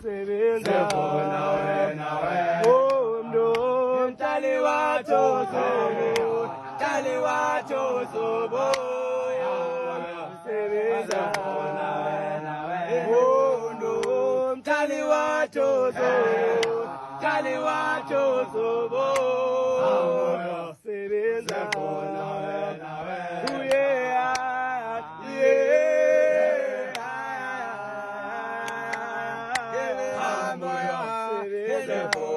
sebenza umdo mtali wacho sobo mtali wacho sobo sebenza umdo mtali wacho sobo mtali wacho sobo sebenza yeah.